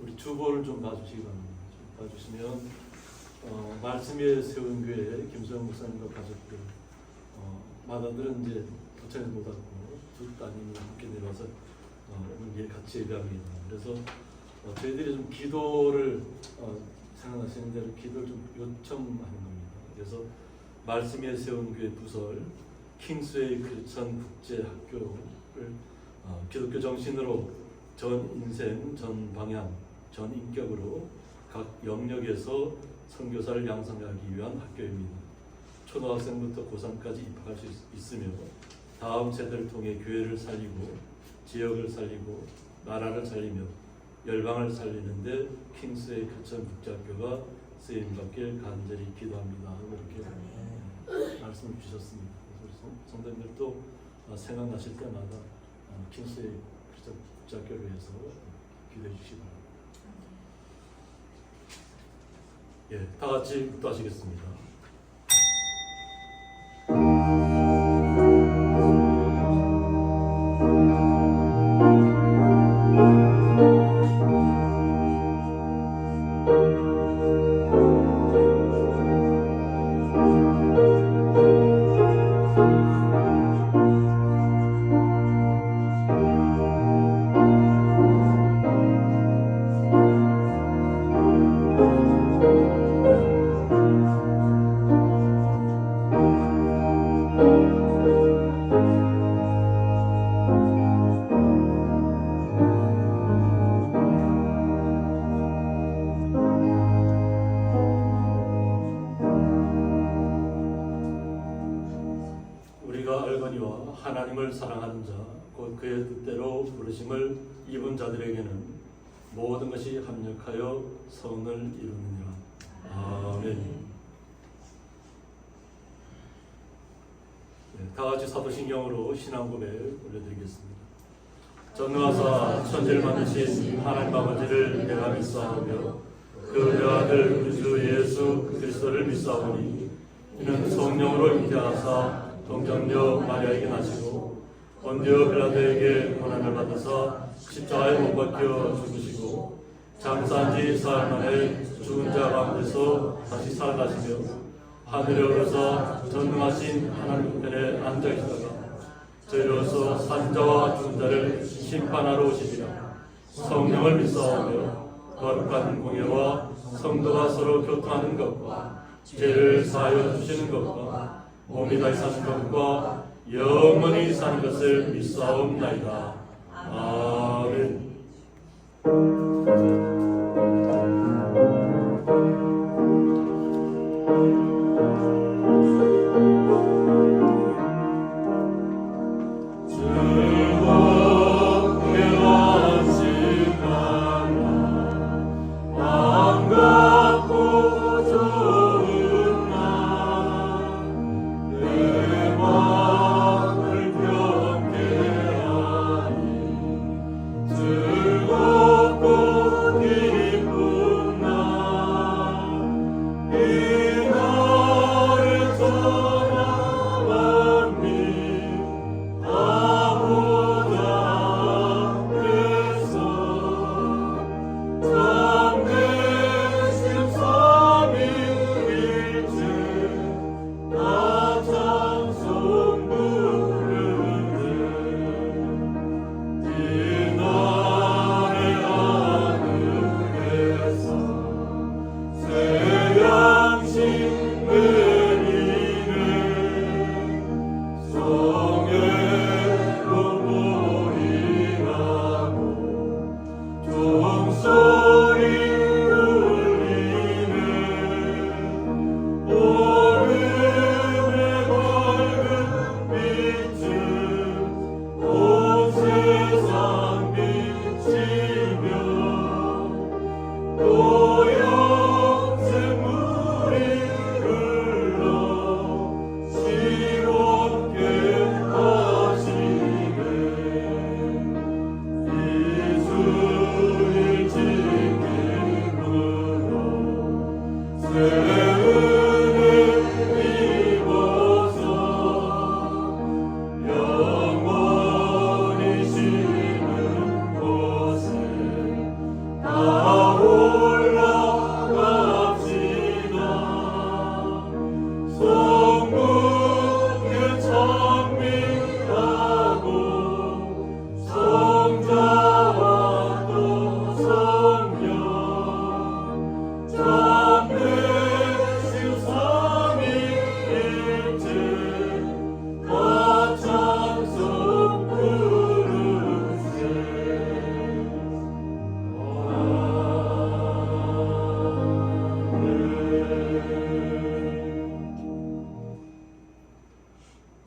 우리 주보를 좀 봐주시기 바랍니다. 봐주시면 말씀 위에 세운 교회 김수영 목사님과 가족들 마다들은 이제 도착을 못 왔고 두 따님이 함께 내려와서 여기에 같이 예배합니다. 그래서 저희들이 좀 기도를 생각하시는 대로 기도를 좀 요청하는 겁니다. 그래서 말씀 위에 세운 교회 부설 킹스웨이 크리스천 국제학교를 기독교 정신으로 전 인생, 전 방향, 전 인격으로 각 영역에서 선교사를 양성하기 위한 학교입니다. 초등학생부터 고3까지 입학할 수 있으며 다음 세대를 통해 교회를 살리고 지역을 살리고 나라를 살리며 열방을 살리는데 킹스웨이 크리스천 국제학교가 쓰임받길 간절히 기도합니다. 이렇게 말씀을 주셨습니다. 그래서 성도님들도 생각나실 때마다 킹스웨이 크리스천 국제학교를 위해서 기도해 주시기 바랍니다. 예, 다 같이 기도하시겠습니다. 하나님을 사랑하는 자, 곧 그의 뜻대로 부르심을 입은 자들에게는 모든 것이 합력하여 선을 이루느니라. 아멘. 네, 다 같이 사도신경으로 신앙 고백 올려드리겠습니다. 전능하사 천지를 만드신 하나님 아버지를 내가 믿사오며 그 아들 우리 주 예수 그리스도를 믿사오니 이는 성령으로 잉태하사 동정녀 마리아에게 나시고 본디오 빌라도에게 고난을 받으사 십자가에 못 박혀 죽으시고 장사한 지 사흘 만에 죽은 자 가운데서 다시 살아나시며 하늘에 오르사 전능하신 하나님 편에 앉아 계시다가 저희로서 산자와 죽은 자를 심판하러 오시리라. 성령을 믿사오며 거룩한 공예와 성도가 서로 교통하는 것과 죄를 사하여 주시는 것과 몸이 다시 사는 것과 영원히 사는 것을 믿사옵나이다. 아멘.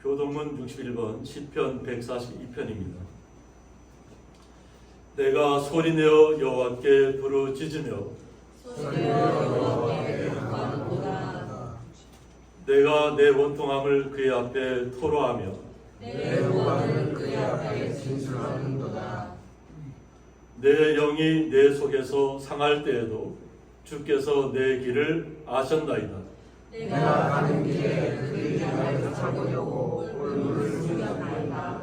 교동문 61번 시편 142편입니다. 내가 소리내어 여호와께 부르짖으며 내가 내 원통함을 그의 앞에 토로하며 내 무관을 그의 앞에 진술하는도다. 내 영이 내 속에서 상할 때에도 주께서 내 길을 아셨나이다. 내가 가는 길에 그의 길을 찾으려고 얼굴을 숙였나이다.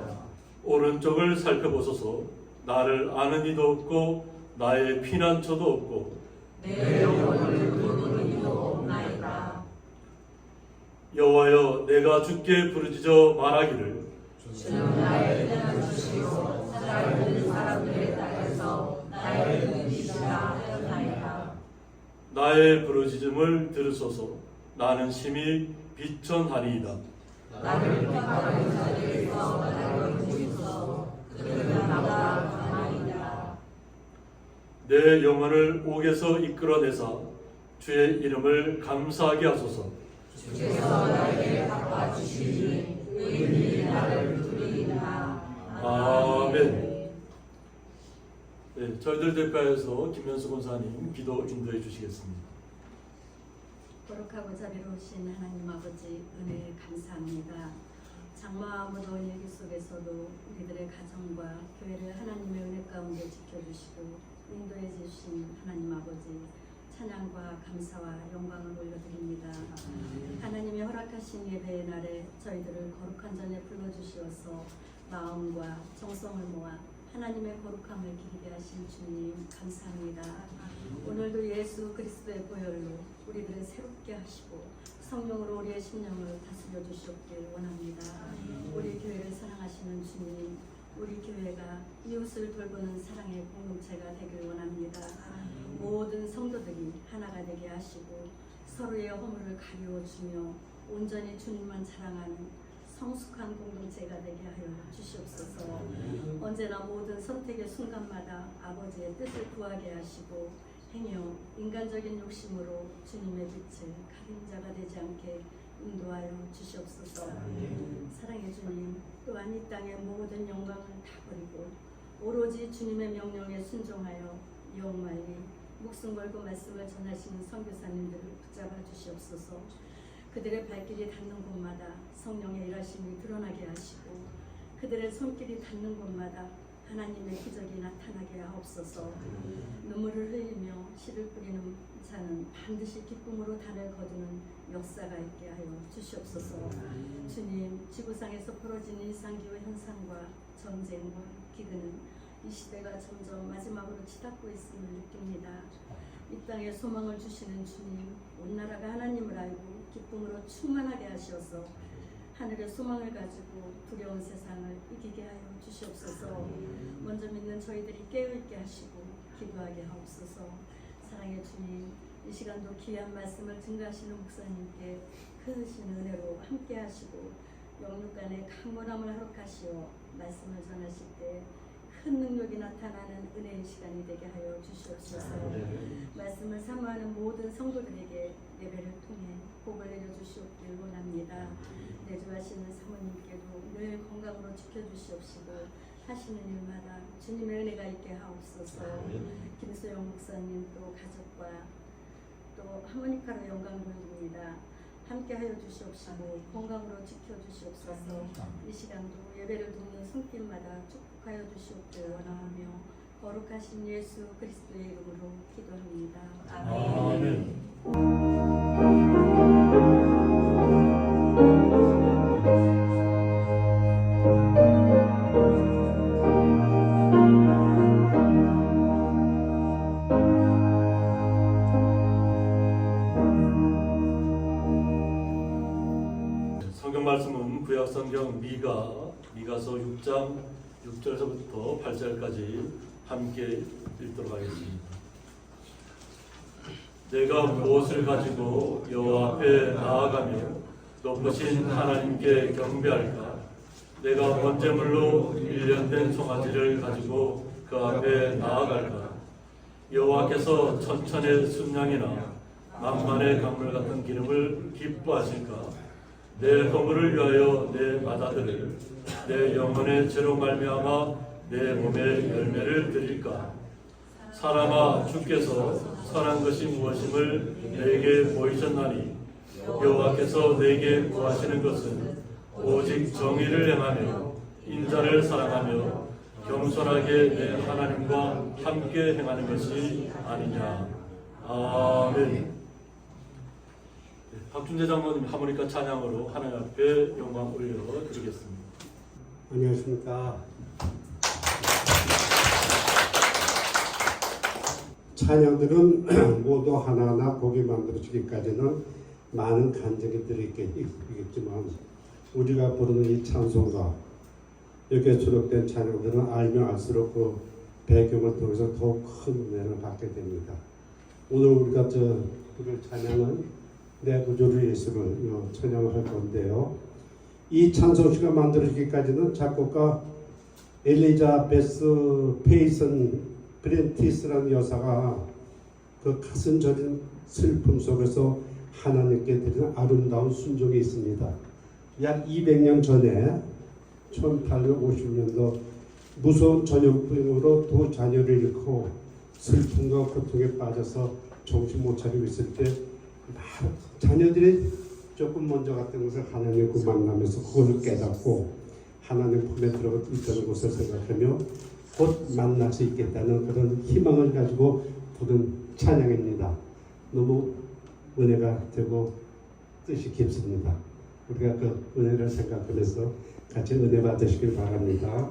오른쪽을 살펴보소서. 나를 아는 이도 없고 나의 피난처도 없고 내 영혼을 부르는 이도 없나이다. 여호와여, 내가 주께 부르짖어 말하기를 주는 나의 피난처시요 살아있는 사람들의 땅에서 나의 눈이시라 하였나이다. 나의 부르짖음을 들으소서. 나는 심히 비천하니이다. 나를 핍박하는 자들에게서 나를 구주소서. 그들은 나보다 강하니이다. 내 영혼을 옥에서 이끌어내사 주의 이름을 감사하게 하소서. 주께서 나에게 갚아주시니 의인이 나를 부르리이다. 아멘. 네, 저희들 대가에서 김현수 권사님 기도 인도해 주시겠습니다. 거룩하고 자비로우신 하나님 아버지, 은혜 감사합니다. 장마와 무더운 일기 속에서도 우리들의 가정과 교회를 하나님의 은혜 가운데 지켜주시고 인도해 주신 하나님 아버지, 찬양과 감사와 영광을 올려드립니다. 하나님이 허락하신 예배의 날에 저희들을 거룩한 전에 불러주시어서 마음과 정성을 모아 하나님의 거룩함을 기리게 하신 주님 감사합니다. 오늘도 예수 그리스도의 보혈로 우리들을 새롭게 하시고 성령으로 우리의 심령을 다스려 주시옵길 원합니다. 우리 교회를 사랑하시는 주님, 우리 교회가 이웃을 돌보는 사랑의 공동체가 되길 원합니다. 모든 성도들이 하나가 되게 하시고 서로의 허물을 가리워주며 온전히 주님만 자랑하는 성숙한 공동체가 되게 하여 주시옵소서. 언제나 모든 선택의 순간마다 아버지의 뜻을 구하게 하시고 행여 인간적인 욕심으로 주님의 빛을 가림자가 되지 않게 인도하여 주시옵소서. 사랑의 주님, 또한 이 땅의 모든 영광을 다 버리고 오로지 주님의 명령에 순종하여 영원히 목숨 걸고 말씀을 전하시는 선교사님들을 붙잡아 주시옵소서. 그들의 발길이 닿는 곳마다 성령의 일하심이 드러나게 하시고 그들의 손길이 닿는 곳마다 하나님의 기적이 나타나게 하옵소서. 눈물을 흘리며 씨를 뿌리는 자는 반드시 기쁨으로 단을 거두는 역사가 있게 하여 주시옵소서. 주님, 지구상에서 벌어지는 이상기후 현상과 전쟁과 기근은 이 시대가 점점 마지막으로 치닫고 있음을 느낍니다. 이 땅에 소망을 주시는 주님, 온 나라가 하나님을 알고 기쁨으로 충만하게 하시어서 하늘의 소망을 가지고 두려운 세상을 이기게 하여 주시옵소서. 먼저 믿는 저희들이 깨어있게 하시고 기도하게 하옵소서. 사랑의 주님, 이 시간도 귀한 말씀을 증거하시는 목사님께 크신 은혜로 함께 하시고 영육간의 강건함을 허락하시어 말씀을 전하실 때 큰 능력이 나타나는 은혜의 시간이 되게 하여 주시옵소서. 말씀을 사모하는 모든 성도들에게 예배를 통해 복을 내려주시옵길 원합니다. 내주하시는 사모님께도 늘 건강으로 지켜주시옵시고 하시는 일마다 주님의 은혜가 있게 하옵소서. 김소영 목사님 또 가족과 또 하모니카로 영광 돌립니다. 함께하여 주시옵시고 건강으로 지켜주시옵소서. 이 시간도 예배를 돕는 손길마다 축복하여 주시옵길 원하며 거룩하신 예수 그리스도의 이름으로 기도합니다. 아멘. 성경 말씀은 구약성경 미가서 6장 6절에서부터 8절까지 함께 읽도록 하겠습니다. 내가 무엇을 가지고 여호와 앞에 나아가며 높으신 하나님께 경배할까? 내가 번제물로 1년 된 송아지를 가지고 그 앞에 나아갈까? 여호와께서 천천의 순양이나 만만의 강물 같은 기름을 기뻐하실까? 내 허물을 위하여 내 맏아들을 내 영혼의 죄로 말미암아 내 몸의 열매를 드릴까? 사람아, 주께서 선한 것이 무엇임을 내게 보이셨나니 여호와께서 내게 구하시는 것은 오직 정의를 행하며 인자를 사랑하며 겸손하게 내 하나님과 함께 행하는 것이 아니냐. 아멘. 박준재 장로님 하모니카 찬양으로 하나님 앞에 영광 올려드리겠습니다. 안녕하십니까. 찬양들은 모두 하나하나 곡이 만들어지기까지는 많은 간증이 들어있겠지만 우리가 부르는 이 찬송가 여기에 수록된 찬양들은 알면 알수록 그 배경을 통해서 더욱 큰 은혜를 받게 됩니다. 오늘 우리가 부를 찬양은 내 구주를 예수를 찬양을 할 건데요. 이 찬송시가 만들어지기까지는 작곡가 엘리자베스 페이슨 브렌티스라는 여사가 그 가슴 저린 슬픔 속에서 하나님께 드리는 아름다운 순종이 있습니다. 약 200년 전에 1850년도 무서운 전염병으로 두 자녀를 잃고 슬픔과 고통에 빠져서 정신 못 차리고 있을 때 자녀들이 조금 먼저 갔던 것을 하나님을 만나면서 그것을 깨닫고 하나님 품에 들어가 있다는 것을 생각하며 곧 만날 수 있겠다는 그런 희망을 가지고 부른 찬양입니다. 너무 은혜가 되고 뜻이 깊습니다. 우리가 그 은혜를 생각하면서 같이 은혜 받으시길 바랍니다.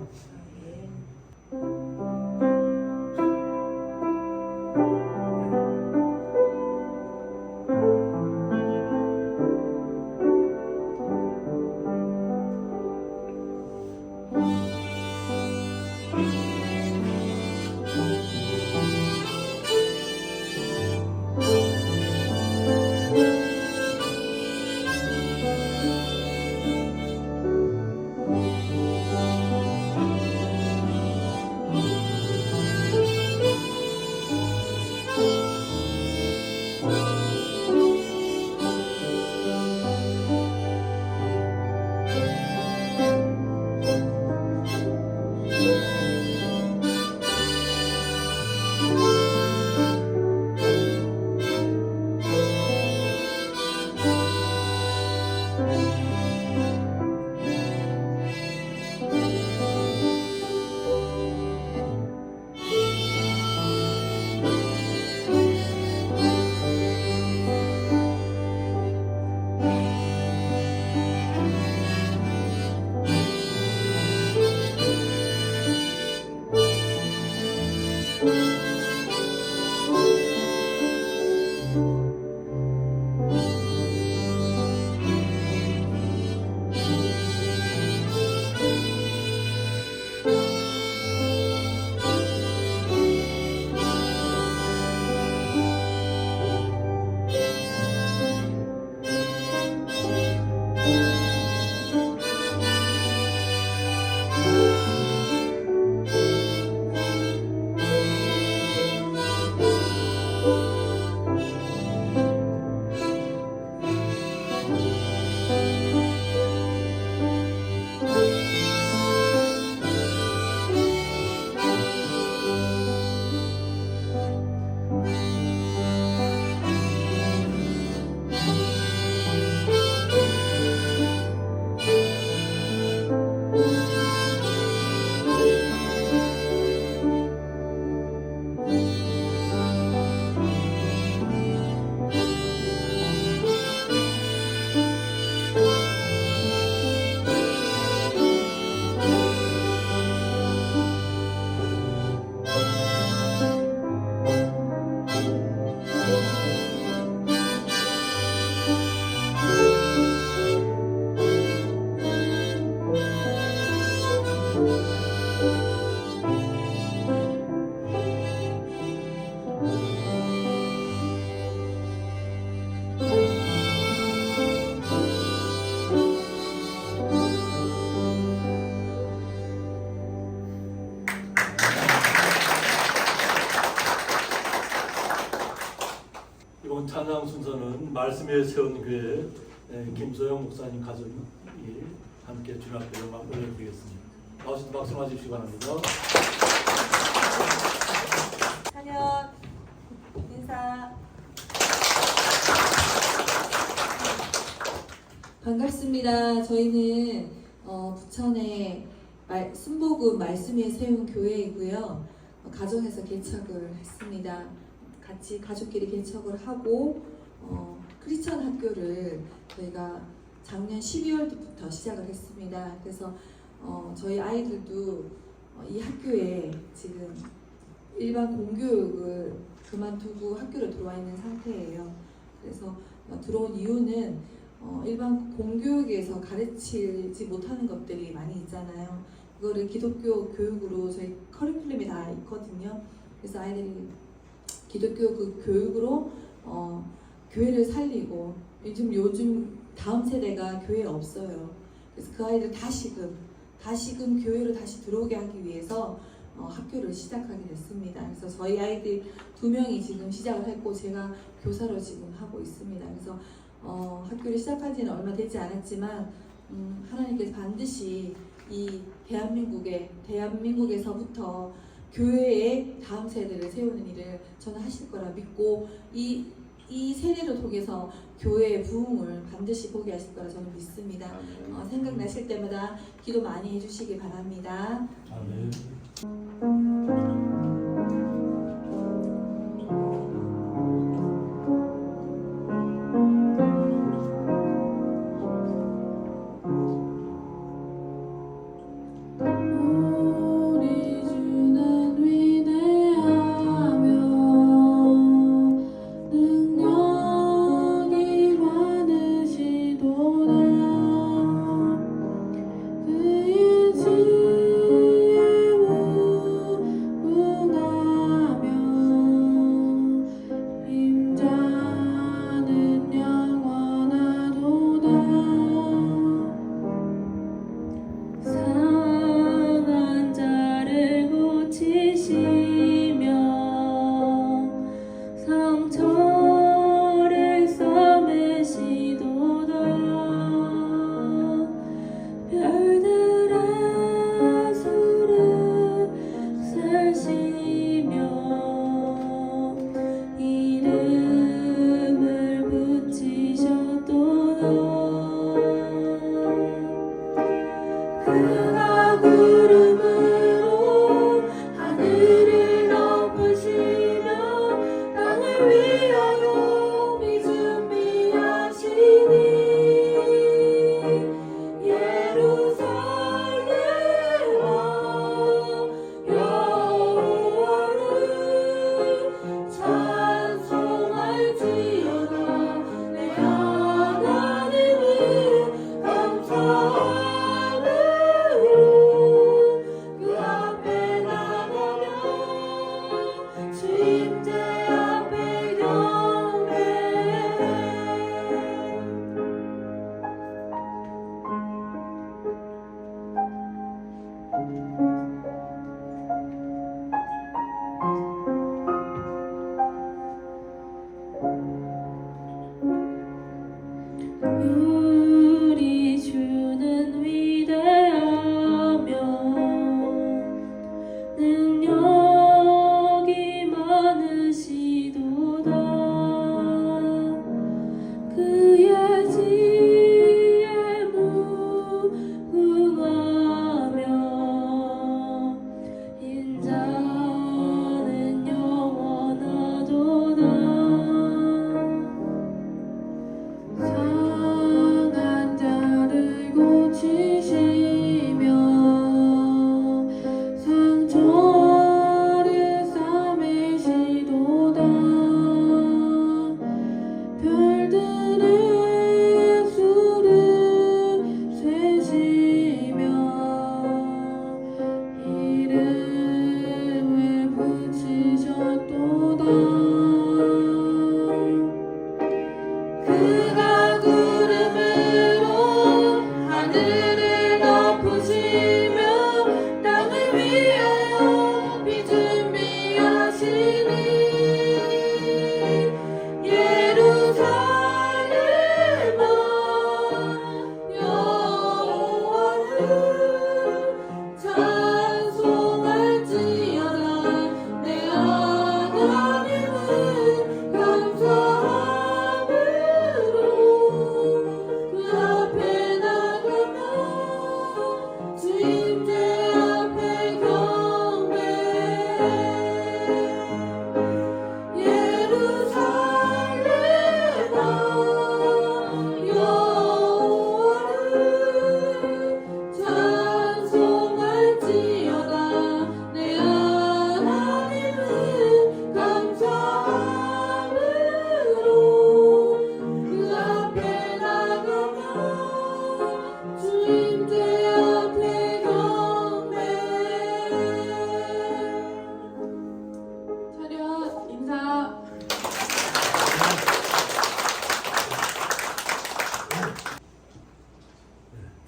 이번 찬양 순서는 말씀 위에 세운 교회 김소영 목사님 가족이 함께 주님 앞에 영광 올려드리겠습니다. 나오셔서 박수 맞으시기 바랍니다. 찬양 인사. 반갑습니다. 저희는 부천의 순복음 말씀 위에 세운 교회이고요. 가정에서 개척을 했습니다. 같이 가족끼리 개척을 하고 크리스천 학교를 저희가 작년 12월부터 시작을 했습니다. 그래서 저희 아이들도 이 학교에 지금 일반 공교육을 그만두고 학교로 들어와 있는 상태예요. 그래서 들어온 이유는 일반 공교육에서 가르치지 못하는 것들이 많이 있잖아요. 그거를 기독교 교육으로 저희 커리큘럼이 다 있거든요. 그래서 아이들이 기독교 그 교육으로 교회를 살리고 요즘 다음 세대가 교회에 없어요. 그래서 그 아이들 다시금 교회로 다시 들어오게 하기 위해서 학교를 시작하게 됐습니다. 그래서 저희 아이들 2명이 지금 시작을 했고 제가 교사로 지금 하고 있습니다. 그래서 학교를 시작한 지는 얼마 되지 않았지만 하나님께서 반드시 이 대한민국에서부터 교회의 다음 세대를 세우는 일을 저는 하실 거라 믿고 이 세대를 통해서 교회의 부흥을 반드시 보게 하실 거라 저는 믿습니다. 생각나실 때마다 기도 많이 해주시기 바랍니다. 아멘. 주임제 앞에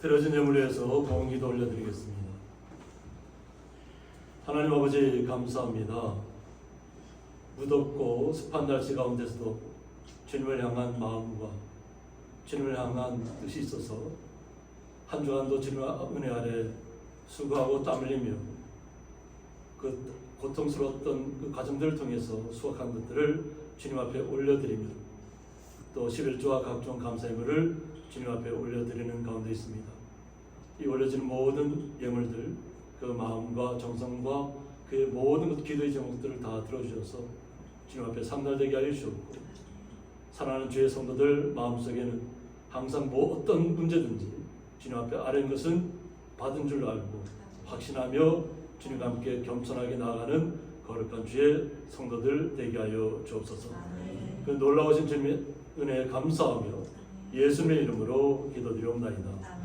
드려진 예물을 위해서 공기도 올려드리겠습니다. 하나님 아버지 감사합니다. 무덥고 습한 날씨 가운데서도 주님을 향한 마음과 주님을 향한 뜻이 있어서 한 주간도 주님의 은혜 아래 수고하고 땀 흘리며 그 고통스러웠던 그 과정들을 통해서 수확한 것들을 주님 앞에 올려드리며 또 11조와 각종 감사예물을 주님 앞에 올려드리는 가운데 있습니다. 이 올려지는 모든 예물들, 그 마음과 정성과 그의 모든 기도의 제목들을 다 들어주셔서 주님 앞에 상달되게 하여 주셨고, 사랑하는 주의 성도들 마음속에는 항상 뭐 어떤 문제든지 주님 앞에 아뢰는 것은 받은 줄 알고 확신하며 주님과 함께 겸손하게 나아가는 거룩한 주의 성도들 되게 하여 주옵소서. 그 놀라우신 주님의 은혜에 감사하며 예수님의 이름으로 기도드리옵나이다.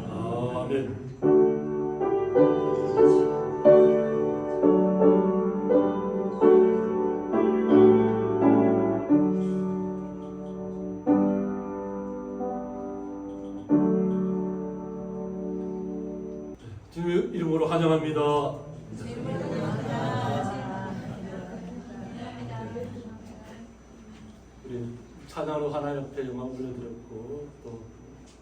아멘. 주님의 이름으로 환영합니다. 우리 찬양으로 하나님 앞에 영광 올려드렸고 또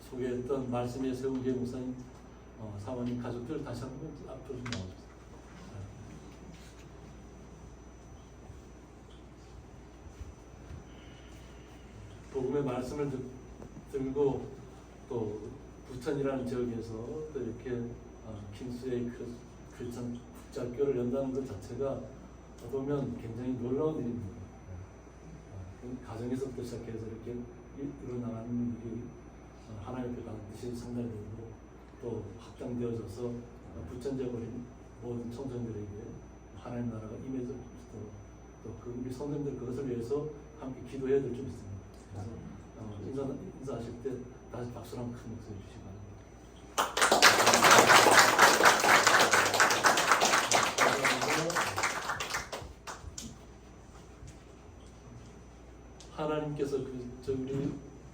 소개했던 말씀에 세운 게 목사님 사모님 가족들 다시 한번 앞으로 좀 나와주세요. 복음의 말씀을 들고 또 부천이라는 지역에서 또 이렇게 킹스웨이 크리스천 국제학교를 연다는 것 자체가 보면 굉장히 놀라운 일입니다. 가정에서부터 시작해서 이렇게 일어나가는 일이 하나님 앞에 반드시 상달되고 또 확장되어져서 부천져버린 모든 청소년들에게 하나님 나라가 임해서 또 우리 성도님들 그것을 위해서 함께 기도해야 될 줄 믿습니다. 그래서 인사하실 때 다시 박수랑 큰 목소리 주시기 바랍니다. 하나님께서 우리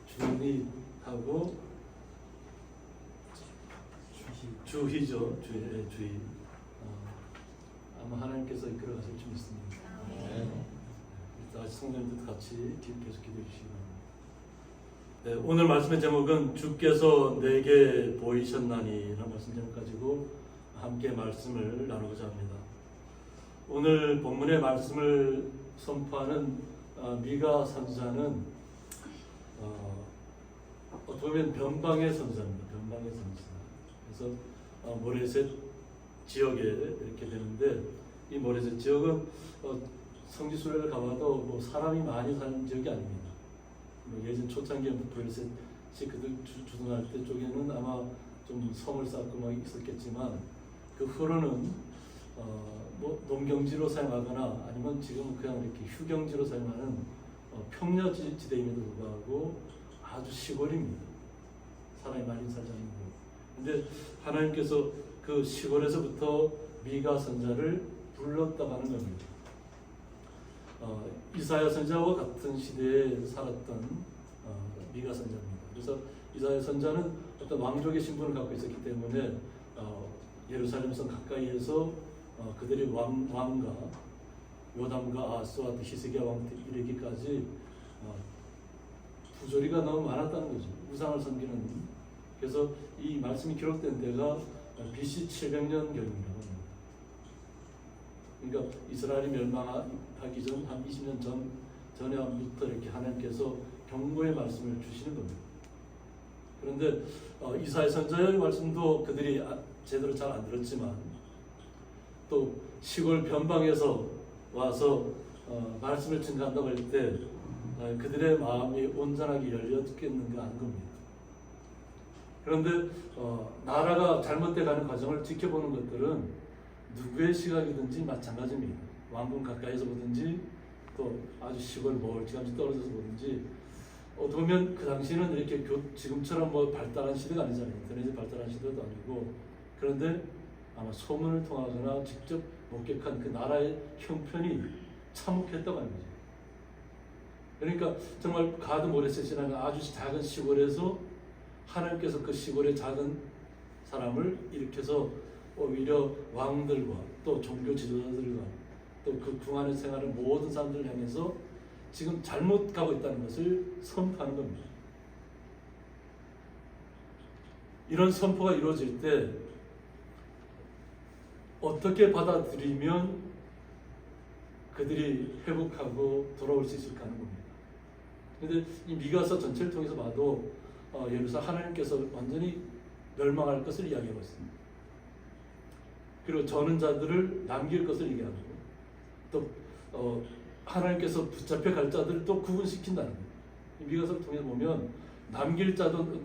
주인이 하고 주희죠. 주희. 아마 하나님께서 이끌어 가실 줄 믿습니다. 다시 성도님들 같이 계속 기도해 주시기 바랍니다. 네, 오늘 말씀의 제목은 주께서 내게 보이셨나니 라는 말씀 제목 가지고 함께 말씀을 나누고자 합니다. 오늘 본문의 말씀을 선포하는 미가 선지자는 어떻게 보면 변방의 선지자입니다. 변방의 선지자. 그래서 모레셋 지역에 이렇게 되는데, 이 모레셋 지역은 성지순례를 가봐도 뭐 사람이 많이 사는 지역이 아닙니다. 예전 초창기에 모레셋이 그들 주둔할 때 쪽에는 아마 좀 성을 쌓고 막 있었겠지만, 그 후로는 뭐 농경지로 사용하거나 아니면 지금 그냥 이렇게 휴경지로 사용하는 평야지대임에도 불구하고 아주 시골입니다. 사람이 많이 살지 않는 곳. 근데 하나님께서 그 시골에서부터 미가 선자를 불렀다고 하는 겁니다. 이사야 선자와 같은 시대에 살았던 미가 선자입니다. 그래서 이사야 선자는 어떤 왕족의 신분을 갖고 있었기 때문에 예루살렘 성 가까이에서 그들의 왕과 요담과 아하스와 히스기야 왕 이르기까지 부조리가 너무 많았다는 거죠. 우상을 섬기는. 그래서 이 말씀이 기록된 때가 BC 700년경입니다. 그러니까 이스라엘이 멸망하기 전 한 20년 전에부터 이렇게 하나님께서 경고의 말씀을 주시는 겁니다. 그런데 이사야 선자의 말씀도 그들이 제대로 잘 안 들었지만, 또 시골 변방에서 와서 말씀을 증거한다고 할 때 그들의 마음이 온전하게 열렸겠는가 하는 겁니다. 그런데 나라가 잘못돼 가는 과정을 지켜보는 것들은 누구의 시각이든지 마찬가지입니다. 왕궁 가까이서 보든지 또 아주 시골 멀찌감치 떨어져서 보든지, 어떻게 보면 그 당시에는 이렇게 지금처럼 뭐 발달한 시대가 아니잖아요. 인터넷이 발달한 시대도 아니고. 그런데 아마 소문을 통하거나 직접 목격한 그 나라의 형편이 참혹했다고 하는 거죠. 그러니까 정말 가드 모레셋이라는 아주 작은 시골에서 하나님께서 그 시골의 작은 사람을 일으켜서 오히려 왕들과 또 종교 지도자들과 또 그 궁안에 생활하는 모든 사람들을 향해서 지금 잘못 가고 있다는 것을 선포하는 겁니다. 이런 선포가 이루어질 때 어떻게 받아들이면 그들이 회복하고 돌아올 수 있을까 하는 겁니다. 그런데 이 미가서 전체를 통해서 봐도 예루살렘 하나님께서 완전히 멸망할 것을 이야기하고 있습니다. 그리고 저는 자들을 남길 것을 얘기하고 또 하나님께서 붙잡혀 갈 자들을 또 구분시킨다는 거예요. 미가서를 통해서 보면 남길 자도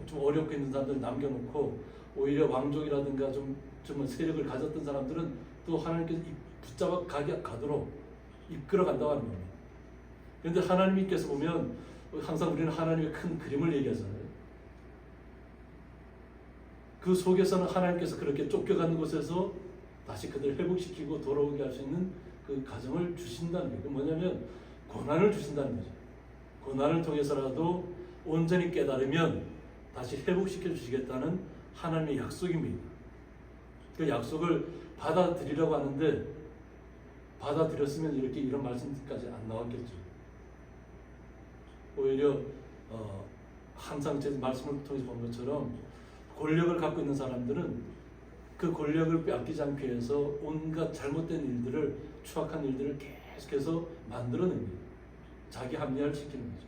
좀 어렵게 있는 사람들을 남겨놓고 오히려 왕족이라든가 좀 세력을 가졌던 사람들은 또 하나님께서 붙잡아 가도록 이끌어 간다고 하는 겁니다. 그런데 하나님께서 보면 항상 우리는 하나님의 큰 그림을 얘기하잖아요. 그 속에서는 하나님께서 그렇게 쫓겨가는 곳에서 다시 그들을 회복시키고 돌아오게 할 수 있는 그 과정을 주신다는 거예요. 뭐냐면 고난을 주신다는 거죠. 고난을 통해서라도 온전히 깨달으면 다시 회복시켜 주시겠다는 하나님의 약속입니다. 그 약속을 받아들이려고 하는데 받아들였으면 이런 말씀까지 안 나왔겠죠. 오히려 항상 제 말씀을 통해서 본 것처럼 권력을 갖고 있는 사람들은 그 권력을 빼앗기지 않기 위해서 온갖 잘못된 일들을, 추악한 일들을 계속해서 만들어냅니다. 자기 합리화를 시키는 거죠.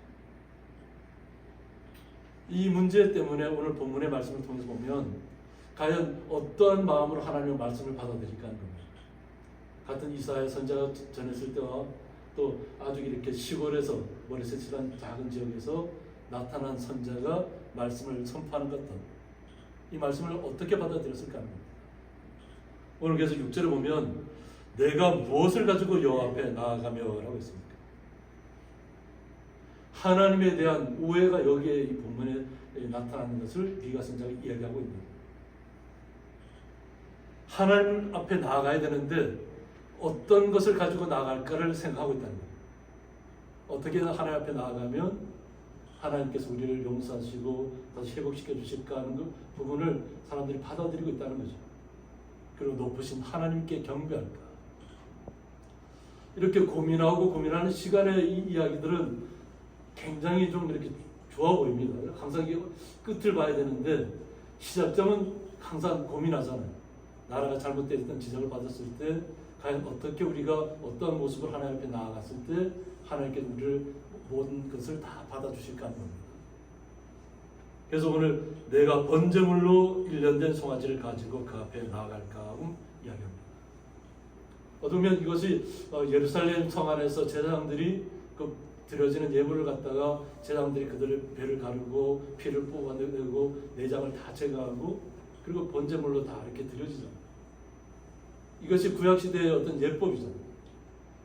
이 문제 때문에 오늘 본문의 말씀을 통해서 보면 과연 어떠한 마음으로 하나님의 말씀을 받아들일까 하는 겁니다. 같은 이사야 선지자가 전했을 때와 또 아주 이렇게 시골에서 머리셋이란 작은 지역에서 나타난 선지자가 말씀을 선포하는 것 같은 이 말씀을 어떻게 받아들였을까 하는 겁니다. 오늘 그래서 6절에 보면 내가 무엇을 가지고 여호와 앞에 나아가며 라고 했습니까? 하나님에 대한 오해가 여기에 이 본문에 나타나는 것을 미가 선지자가 이야기하고 있는 거예요. 하나님 앞에 나아가야 되는데 어떤 것을 가지고 나아갈까를 생각하고 있다는 거예요. 어떻게 하나님 앞에 나아가면 하나님께서 우리를 용서하시고 다시 회복시켜 주실까 하는 그 부분을 사람들이 받아들이고 있다는 거죠. 그리고 높으신 하나님께 경배할까. 이렇게 고민하는 시간의 이 이야기들은 굉장히 좀 이렇게 좋아 보입니다. 항상 끝을 봐야 되는데 시작점은 항상 고민하잖아요. 나라가 잘못되어 있던 지적을 받았을 때 과연 어떻게 우리가 어떤 모습을 하나님 앞에 나아갔을 때 하나님께서 우리를 모든 것을 다 받아주실까 하는 겁니다. 그래서 오늘 내가 번제물로 1년 된 송아지를 가지고 그 앞에 나아갈까 하고 이야기합니다. 어쩌면 이것이 예루살렘 성 안에서 제사장들이 그 드려지는 예물을 갖다가 제사장들이 그들의 배를 가르고 피를 뽑아내고 내장을 다 제거하고 그리고 번제물로 다 이렇게 드려지잖아요. 이것이 구약시대의 어떤 예법이잖아요.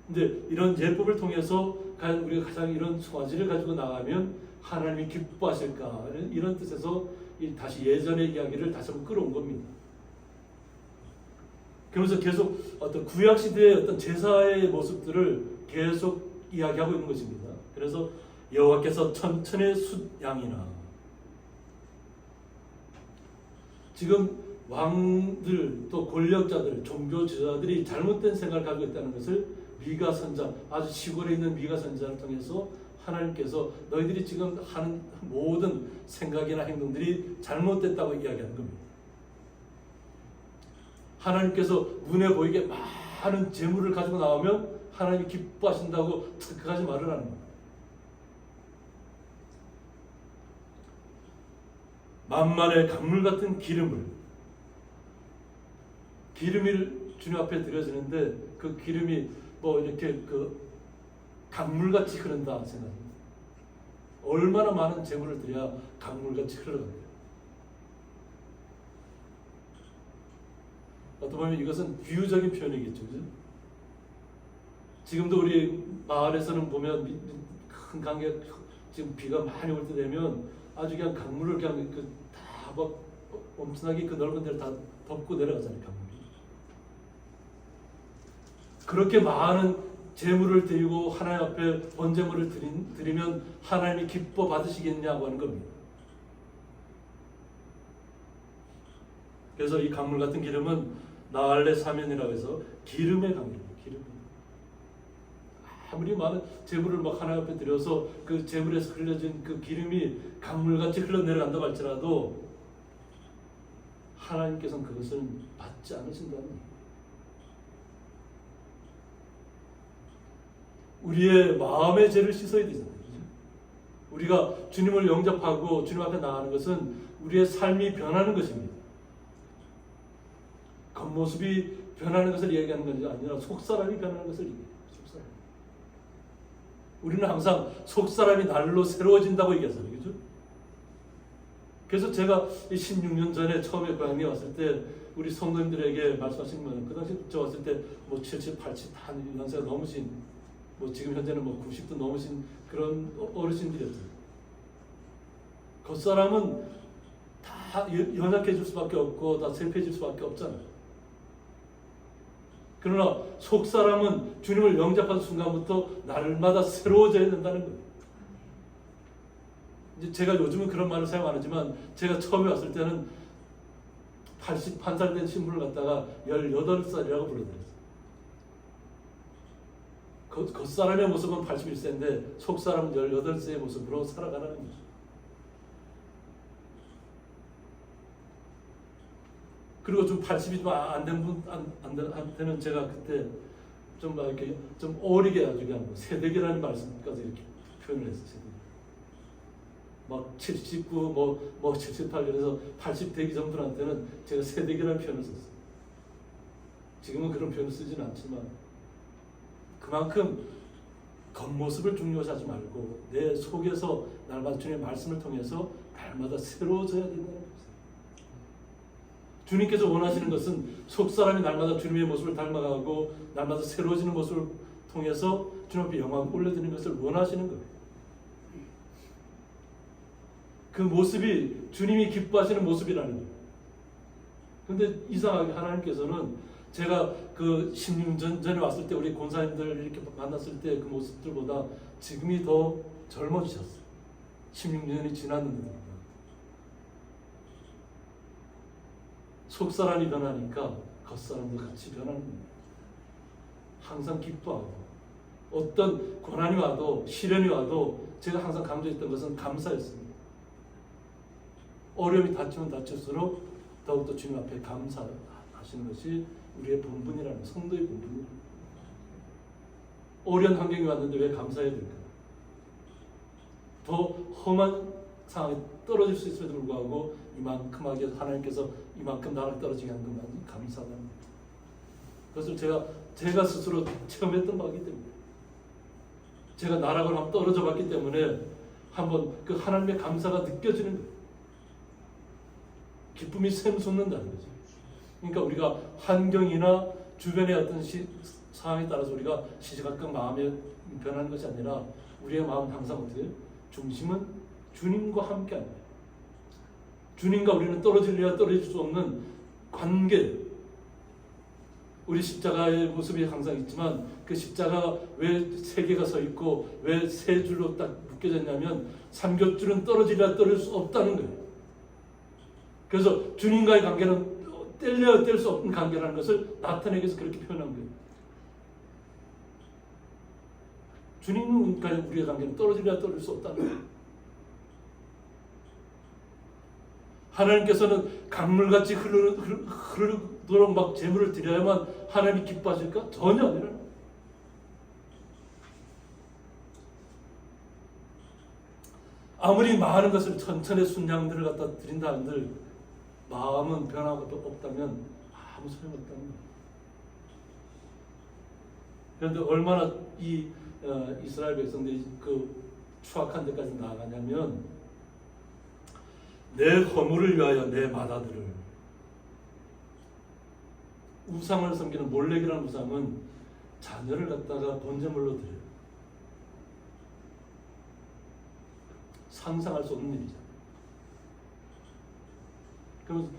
근데 이런 예법을 통해서 과연 우리가 가장 이런 송아지를 가지고 나가면 하나님이 기뻐하실까 이런 뜻에서 다시 예전의 이야기를 다시 한번 끌어온 겁니다. 그러면서 계속 어떤 구약시대의 어떤 제사의 모습들을 계속 이야기하고 있는 것입니다. 그래서 여호와께서 천천의 숫양이나 지금 왕들 또 권력자들 종교 지도자들이 잘못된 생각을 가지고 있다는 것을 미가 선지자 아주 시골에 있는 미가 선지자를 통해서 하나님께서 너희들이 지금 하는 모든 생각이나 행동들이 잘못됐다고 이야기하는 겁니다. 하나님께서 눈에 보이게 많은 재물을 가지고 나오면 하나님이 기뻐하신다고 그까지 말을 하는 겁니다. 만만의 강물 같은 기름이 주님 앞에 드려지는데 그 기름이 뭐 이렇게 그 강물같이 흐른다 생각합니다. 얼마나 많은 재물을 드려야 강물같이 흘러갑니다. 어떻게 보면 이것은 비유적인 표현이겠죠. 그죠? 지금도 우리 마을에서는 보면 큰 강에 지금 비가 많이 올 때 되면 아주 그냥 강물을 그냥 다 막 엄청나게 그 넓은 데를 다 덮고 내려가잖아요. 강물이. 그렇게 많은 재물을 드리고 하나님 앞에 번제물을 드리면 하나님이 기뻐 받으시겠냐고 하는 겁니다. 그래서 이 강물 같은 기름은 나알레 사면이라고 해서 기름의 강물입니다. 기름. 아무리 많은 제물을 막 하나 옆에 들여서 그 제물에서 흘려진 그 기름이 강물같이 흘러내려간다고 할지라도 하나님께서는 그것을 받지 않으신다는 거예요. 우리의 마음의 죄를 씻어야 되잖아요. 우리가 주님을 영접하고 주님 앞에 나가는 것은 우리의 삶이 변하는 것입니다. 겉모습이 변하는 것을 얘기하는 것이 아니라 속사람이 변하는 것을 얘기해요. 속사람. 우리는 항상 속사람이 날로 새로워진다고 얘기하잖아요. 그죠? 그래서 제가 16년 전에 처음에 고향에 왔을 때 우리 성도님들에게 말씀하신 거는 그 당시 저 왔을 때 뭐 70, 80 다 연세가 넘으신 뭐 지금 현재는 뭐 90도 넘으신 그런 어르신들이었어요. 겉사람은 다 연약해질 수밖에 없고 다 슬퍼질 수밖에 없잖아요. 그러나 속사람은 주님을 영접한 순간부터 날마다 새로워져야 된다는 거예요. 이제 제가 요즘은 그런 말을 사용 안 하지만 제가 처음에 왔을 때는 81살 된 신부를 갖다가 18살이라고 불러드렸어요. 겉사람의 모습은 81세인데 속사람은 18세의 모습으로 살아가는 거죠. 그리고 좀 80이 좀 안 된 분한테는 제가 그때 좀 막 이렇게 좀 어리게 아주 그냥 세대기라는 말씀까지 이렇게 표현을 했어요. 막 79, 뭐 78, 그래서 80 되기 전 분한테는 제가 세대기라는 표현을 썼어요. 지금은 그런 표현을 쓰지는 않지만 그만큼 겉모습을 중요시하지 말고 내 속에서 날마다 주님의 말씀을 통해서 날마다 새로워져야 된다는 거예요. 주님께서 원하시는 것은 속사람이 날마다 주님의 모습을 닮아가고 날마다 새로워지는 모습을 통해서 주님 앞에 영광을 올려드리는 것을 원하시는 거예요. 그 모습이 주님이 기뻐하시는 모습이라는 거예요. 그런데 이상하게 하나님께서는 제가 그 16년 전에 왔을 때 우리 권사님들 이렇게 만났을 때 그 모습들보다 지금이 더 젊어지셨어요. 16년이 지났는데 속사람이 변하니까 겉사람도 같이 변하는 거예요. 항상 기뻐하고 어떤 고난이 와도 시련이 와도 제가 항상 강조했던 것은 감사였습니다. 어려움이 닥치면 닥칠수록 더욱더 주님 앞에 감사하시는 것이 우리의 본분이라는 성도의 본분입니다. 어려운 환경이 왔는데 왜 감사해야 될까요? 더 험한 상황에 떨어질 수 있음에도 불구하고 이만큼하게 하나님께서 이만큼 나를 떨어지게 한 것만 감사하다는 거예요. 그것을 제가 스스로 체험했던 바이기 때문에 제가 나락을 한번 떨어져 봤기 때문에 한번 그 하나님의 감사가 느껴지는 거예요. 기쁨이 샘솟는다는 거죠. 그러니까 우리가 환경이나 주변의 어떤 상황에 따라서 우리가 시시각각 마음이 변하는 것이 아니라 우리의 마음은 항상 어떻게 해요? 중심은 주님과 함께 하는 거예요. 주님과 우리는 떨어질래야 떨어질 수 없는 관계. 우리 십자가의 모습이 항상 있지만 그 십자가 왜 세 개가 서 있고 왜 세 줄로 딱 묶여졌냐면 삼겹줄은 떨어질래야 떨어질 수 없다는 거예요. 그래서 주님과의 관계는 뗄래야 뗄 수 없는 관계라는 것을 나타내기 위해서 그렇게 표현한 거예요. 주님과 우리의 관계는 떨어질래야 떨어질 수 없다는 거예요. 하나님께서는 강물같이 흐르도록 막 제물을 드려야만 하나님이 기뻐하실까? 전혀 아니라. 아무리 많은 것을 천천히 순양들을 갖다 드린다 한들 마음은 변화가 없다면 아무 소용없다는 거예요. 그런데 얼마나 이 이스라엘 백성들이 그 추악한 데까지 나아가냐면 내 허물을 위하여 내 마다들을 우상을 섬기는 몰렉이라는 우상은 자녀를 갖다가 번제물로 드려요. 상상할 수 없는 일이잖아요. 그럼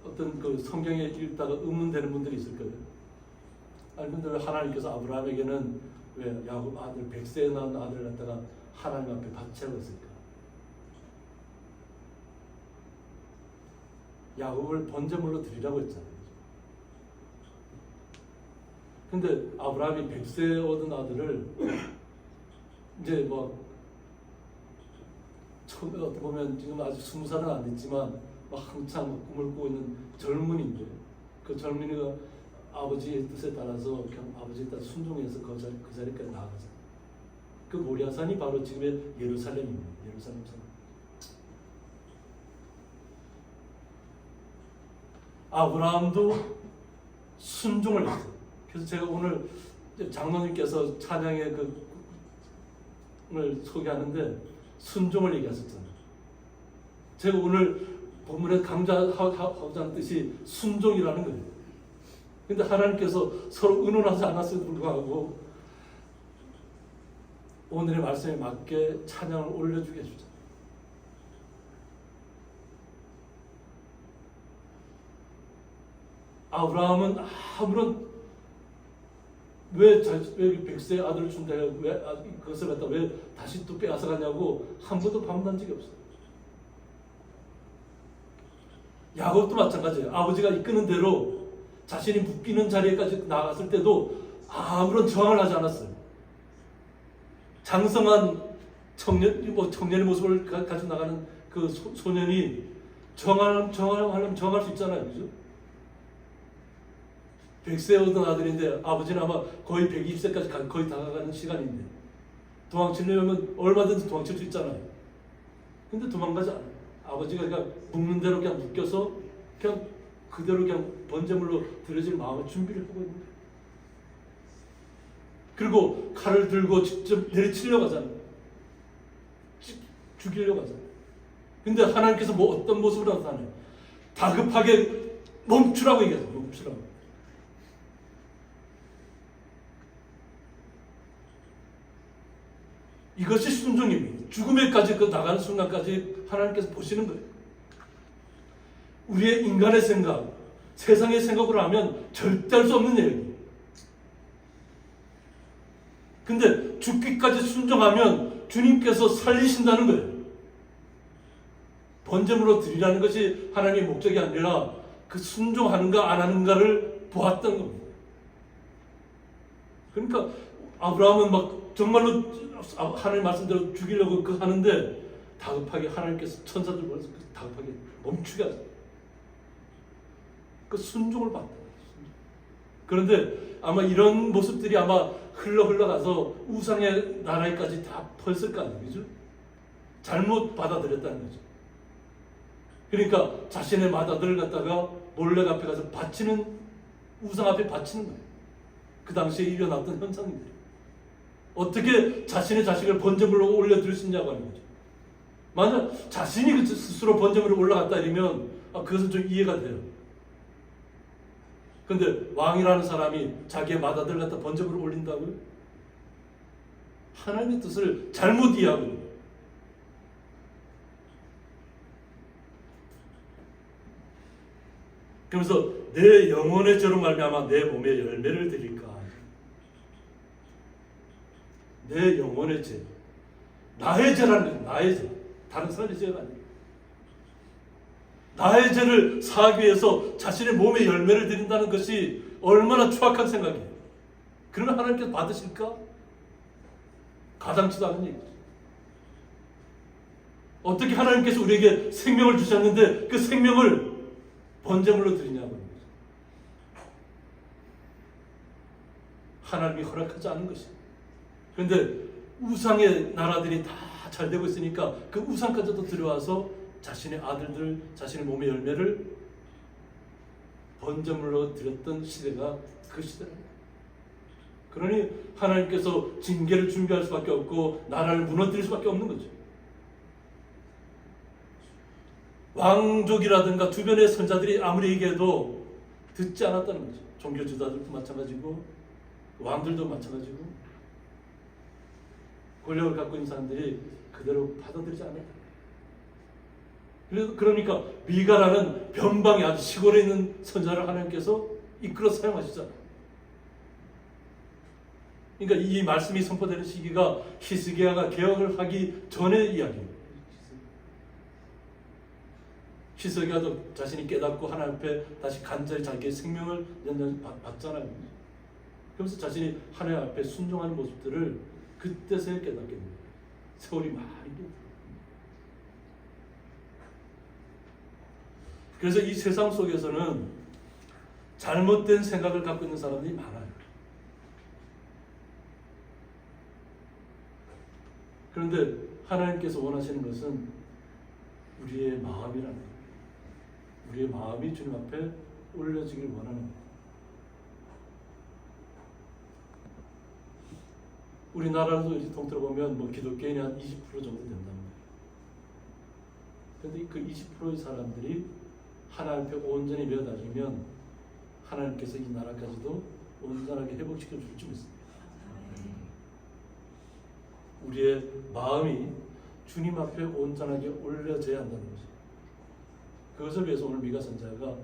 어떤 그 성경에 읽다가 의문되는 분들이 있을 거예요. 아니 근데 왜 하나님께서 아브라함에게는 왜 야곱 아들 100세에 낳은 아들을 갖다가 하나님 앞에 바치라고 했을까? 야곱을 번제물로 드리라고 했잖아요. 근데 아브라함이 100세 얻은 아들을 이제 뭐 어떻게 보면 지금 아직 20살은 안 됐지만 막 한창 꿈을 꾸고 있는 젊은이인데 그 젊은이가 아버지의 뜻에 따라서 그냥 아버지에 따라 순종해서 그 자리까지 나아가잖아요. 그 모리아산이 바로 지금의 예루살렘입니다. 예루살렘 산. 아브라함도 순종을 했어요. 그래서 제가 오늘 장로님께서 찬양의 그을 소개하는데 순종을 얘기하셨잖아요. 제가 오늘 본문에 강조하고자 하는 뜻이 순종이라는 거예요. 근데 하나님께서 서로 의논하지 않았음에도 불구하고 오늘의 말씀에 맞게 찬양을 올려주게 해주잖아요. 아브라함은 아무런 왜 100세 아들을 준다 왜 그것을 갖다 왜 다시 또 빼앗아 가냐고 한 번도 반문한 적이 없어요. 야곱도 마찬가지예요. 아버지가 이끄는 대로 자신이 묶이는 자리에까지 나갔을 때도 아무런 저항을 하지 않았어요. 장성한 청년의 모습을 가지고 나가는 그 소년이 정하려면 정할 수 있잖아요. 그죠? 100세 얻은 아들인데 아버지는 아마 거의 120세까지 거의 다가가는 시간인데 도망치려면 얼마든지 도망칠 수 있잖아요. 근데 도망가지 않아요. 아버지가 그냥 묶는 대로 그냥 묶여서 그냥 그대로 그냥 번제물로 드려질 마음의 준비를 하고 있는 거예요. 그리고 칼을 들고 직접 내리치려고 하잖아요. 죽이려고 하잖아요. 근데 하나님께서 뭐 어떤 모습으로 나타나요? 다급하게 멈추라고 얘기하죠. 멈추라고. 이것이 순종입니다. 죽음에까지 그 나가는 순간까지 하나님께서 보시는 거예요. 우리의 인간의 생각, 세상의 생각으로 하면 절대 할 수 없는 얘기예요. 근데 죽기까지 순종하면 주님께서 살리신다는 거예요. 번제물로 드리라는 것이 하나님의 목적이 아니라 그 순종하는가 안 하는가를 보았던 겁니다. 그러니까 아브라함은 막 정말로 하나님 말씀대로 죽이려고 하는데 다급하게 하나님께서 천사들 보내서 다급하게 멈추게 하죠. 그 순종을 받다. 그런데 아마 이런 모습들이 아마 흘러가서 우상의 나라에까지 다 펄었을 거 아니에요. 그죠? 잘못 받아들였다는 거죠. 그러니까 자신의 맏아들을 갖다가 몰래 앞에 가서 바치는, 우상 앞에 바치는 거예요. 그 당시에 일어났던 현상입니다. 어떻게 자신의 자식을 번제물로 올려드릴 수 있냐고 하는 거죠. 만약 자신이 스스로 번제물로 올라갔다 이러면 그것은 좀 이해가 돼요. 근데 왕이라는 사람이 자기의 맏아들 갖다 번제물을 올린다고요? 하나님의 뜻을 잘못 이해하고 있는 거예요. 그러면서 내 영혼의 죄로 말미암아 내 몸에 열매를 드릴까? 내 영혼의 죄, 나의 죄라는 거예요. 나의 죄, 다른 사람의 죄가 아니에요. 나의 죄를 사하기 위해서 자신의 몸에 열매를 드린다는 것이 얼마나 추악한 생각이에요. 그러면 하나님께서 받으실까? 가당치도 않은 얘기죠. 어떻게 하나님께서 우리에게 생명을 주셨는데 그 생명을 번제물로 드리냐고 하는 거죠. 하나님이 허락하지 않은 것이에요. 그런데 우상의 나라들이 다 잘 되고 있으니까 그 우상까지도 들어와서 자신의 아들들, 자신의 몸의 열매를 번제물로 드렸던 시대가 그 시대입니다. 그러니 하나님께서 징계를 준비할 수밖에 없고 나라를 무너뜨릴 수밖에 없는 거죠. 왕족이라든가 주변의 선자들이 아무리 얘기해도 듣지 않았다는 거죠. 종교 지도자들도 마찬가지고 왕들도 마찬가지고 권력을 갖고 있는 사람들이 그대로 받아들이지 않아요. 그러니까 미가라는 변방에 아주 시골에 있는 선자를 하나님께서 이끌어 사용하시잖아요. 그러니까 이 말씀이 선포되는 시기가 히스기야가 개혁을 하기 전의 이야기예요. 희석이라도 자신이 깨닫고 하나님 앞에 다시 간절히 자기의 생명을 받잖아요. 그러면서 자신이 하나님 앞에 순종하는 모습들을 그때서야 깨닫게 됩니다. 세월이 많이 돼. 그래서 이 세상 속에서는 잘못된 생각을 갖고 있는 사람들이 많아요. 그런데 하나님께서 원하시는 것은 우리의 마음이라는 거예요. 우리의 마음이 주님 앞에 올려지기를 원하는 거예요. 우리나라도 이제 통틀어 보면 뭐 기독교인이 한 20% 정도 된단 말이에요. 그런데 그 20%의 사람들이 하나님 앞에 온전히 매어다니면 하나님께서 이 나라까지도 온전하게 회복시켜 줄 줄 믿습니다. 우리의 마음이 주님 앞에 온전하게 올려져야 한다는 거죠. 그것을 위해서 오늘 미가 선지자가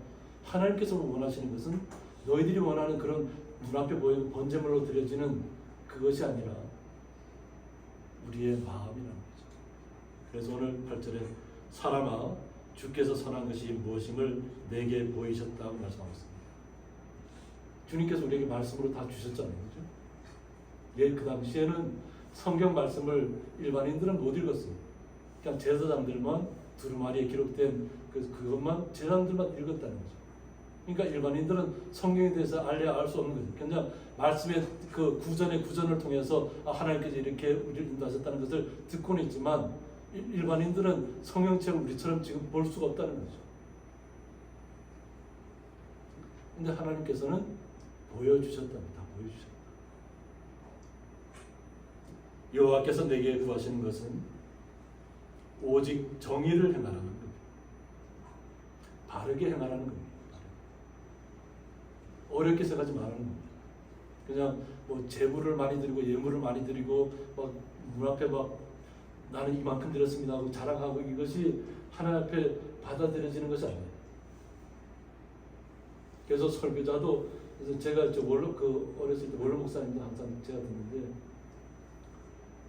하나님께서 원하시는 것은 너희들이 원하는 그런 눈앞에 보이는 번제물로 드려지는 그것이 아니라 우리의 마음이라는 거죠. 그래서 오늘 8절에 사람아 주께서 선한 것이 무엇임을 내게 보이셨다고 말씀하고 있습니다. 주님께서 우리에게 말씀으로 다 주셨잖아요. 그렇죠? 예, 그 당시에는 성경 말씀을 일반인들은 못 읽었어요. 그냥 제사장들만 두루마리에 기록된 그것만 제사장들만 읽었다는 거죠. 그러니까 일반인들은 성경에 대해서 알 수 없는 거죠. 그냥 말씀의 그 구전을 통해서 하나님께서 이렇게 우리를 인도하셨다는 것을 듣고는 있지만 일반인들은 성경책을 우리처럼 지금 볼 수가 없다는 거죠. 근데 하나님께서는 보여주셨답니다. 보여주셨다. 여호와께서 내게 구하시는 것은 오직 정의를 행하라는 겁니다. 바르게 행하라는 겁니다. 어렵게 생각하지 말라는 겁니다. 그냥 뭐 제물을 많이 드리고 예물을 많이 드리고 막 문 앞에 막 나는 이만큼 드렸습니다 하고 자랑하고 이것이 하나님 앞에 받아들여지는 것이 아니에요. 그래서 설교자도 그래서 제가 어렸을 때 원로 목사님도 항상 제가 듣는데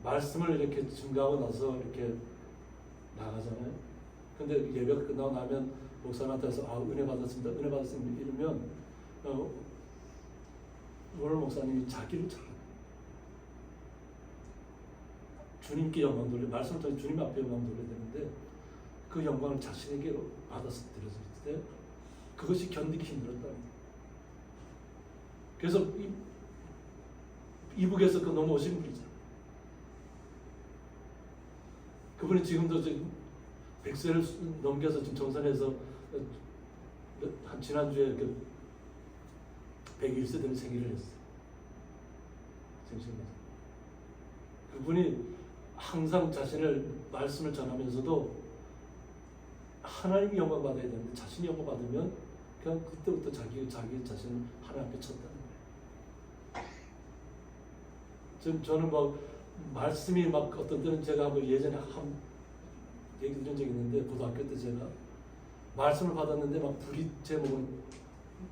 말씀을 이렇게 증거하고 나서 이렇게 나가잖아요. 근데 예배가 끝나고 나면 목사님한테 와서 은혜 받았습니다. 은혜 받았습니다. 이러면 원로 목사님이 자기를 잘 주님께 영광 돌려 말씀을 통해 주님 앞에 영광 돌려야 되는데 그 영광을 자신에게 받아서 드렸을 때 그것이 견디기 힘들었다는 거예요. 그래서 이북에서 그 넘어오신 분이잖아요. 그분이 지금도 100세를 넘겨서 지금 정선에서 한 지난주에 101세 되는 생일을 했어요. 그분이 항상 자신을 말씀을 전하면서도 하나님이 영광 받아야 되는데 자신이 영광 받으면 그냥 그때부터 자기 자신을 하나님 앞에 쳤다는 거예요. 지금 저는 말씀이 어떤 때는 제가 예전에 한 얘기 들은 적이 있는데 고등학교 때 제가 말씀을 받았는데 불이 제 몸을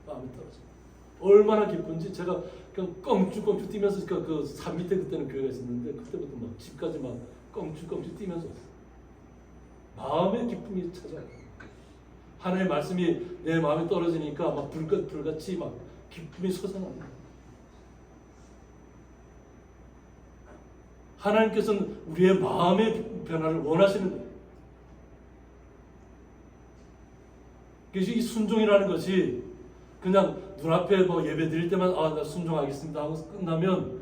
마음에 떨어져요. 얼마나 기쁜지 제가 그냥 껑충껑충 뛰면서 그 산 밑에 그때는 교회가 있었는데 그때부터 집까지 껑충껑충 뛰면서 왔어요. 마음의 기쁨이 찾아와요. 하나님의 말씀이 내 마음에 떨어지니까 불같이 기쁨이 솟아납니다. 하나님께서는 우리의 마음의 변화를 원하시는 거예요. 그래서 이 순종이라는 것이 그냥 눈앞에 예배 드릴 때만 나 순종하겠습니다 하고 끝나면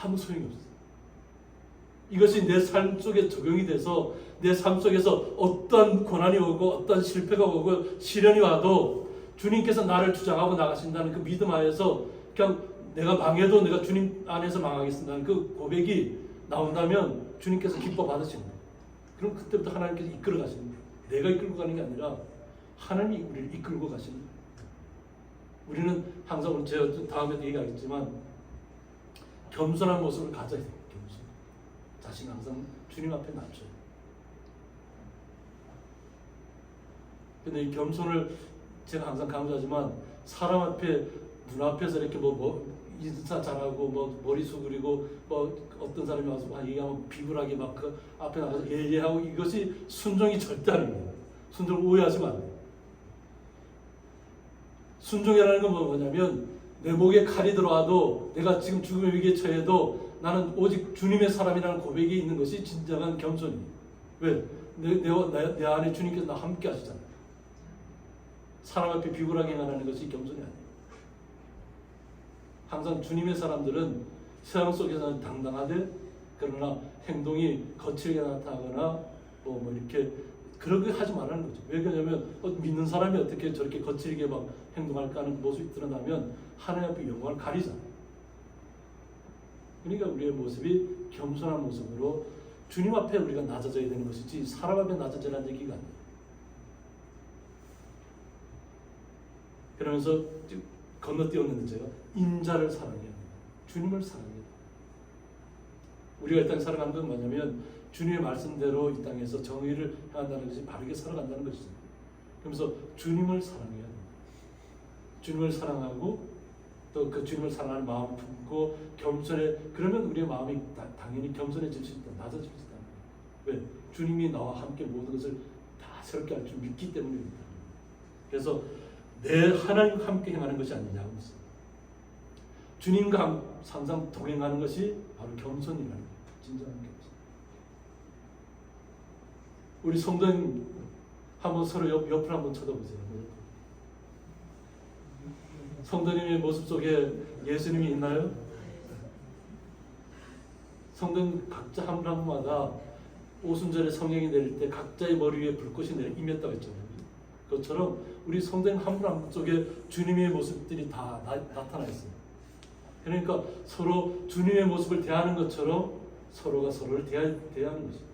아무 소용이 없어요. 이것이 내 삶 속에 적용이 돼서 내 삶 속에서 어떤 고난이 오고 어떤 실패가 오고 시련이 와도 주님께서 나를 주장하고 나가신다는 그 믿음 하에서 그냥 내가 망해도 내가 주님 안에서 망하겠습니다는 그 고백이 나온다면 주님께서 기뻐 받으시는 거예요. 그럼 그때부터 하나님께서 이끌어 가시는 거예요. 내가 이끌고 가는 게 아니라 하나님이 우리를 이끌고 가시는 거예요. 우리는 항상 제가 다음에도 얘기하겠지만 겸손한 모습을 가져야 돼요. 겸손. 자신 항상 주님 앞에 낮춰요. 근데 이 겸손을 제가 항상 강조하지만 사람 앞에 눈앞에서 이렇게 인사 잘하고 머리 수그리고 어떤 사람이 와서 얘기하면 비굴하게 그 앞에 나가서 예예하고 이것이 순종이 절대 아닙니다. 순종을 오해하시면 안 돼요. 순종이라는 건 뭐냐면 내 목에 칼이 들어와도 내가 지금 죽음의 위기에 처해도 나는 오직 주님의 사람이라는 고백이 있는 것이 진정한 겸손이에요. 왜? 내 안에 주님께서 나 함께 하시잖아요. 사람 앞에 비굴하게 행하는 것이 겸손이 아니에요. 항상 주님의 사람들은 세상 속에서는 당당하되 그러나 행동이 거칠게 나타나거나 뭐 이렇게 그렇게 하지 말라는 거죠. 왜 그러냐면 믿는 사람이 어떻게 저렇게 거칠게 막 행동할까 하는 모습이 드러나면 하나님 앞에 영광을 가리잖아요. 그러니까 우리의 모습이 겸손한 모습으로 주님 앞에 우리가 낮아져야 되는 것이지 사람 앞에 낮아져라는 얘기가 아니에요. 그러면서 건너뛰었는데 제가 인자를 사랑해야 돼요. 주님을 사랑해야 돼요. 우리가 이 땅에 살아가는 건 뭐냐면 주님의 말씀대로 이 땅에서 정의를 행한다는 것이 바르게 살아간다는 것이죠. 그러면서 주님을 사랑해야 돼요. 주님을 사랑하고 또 그 주님을 사랑하는 마음을 품고 겸손해. 그러면 우리의 마음이 당연히 겸손해질 수 있다. 낮아질 수 있다. 왜? 주님이 나와 함께 모든 것을 다 새롭게 할 줄 믿기 때문입니다. 그래서 내 하나님과 함께 행하는 것이 아니냐고 했어요. 주님과 항상 동행하는 것이 바로 겸손이라는 거예요. 진정한 겸손. 우리 성도님 한번 서로 옆을 한번 쳐다보세요. 성도님의 모습 속에 예수님이 있나요? 성도님 각자 한 분 한 분마다 오순절에 성령이 내릴 때 각자의 머리 위에 불꽃이 임했다고 했잖아요. 그것처럼 우리 성도님 한 분 한 분 속에 주님의 모습들이 다 나타나 있어요. 그러니까 서로 주님의 모습을 대하는 것처럼 서로가 서로를 대하는 것이죠.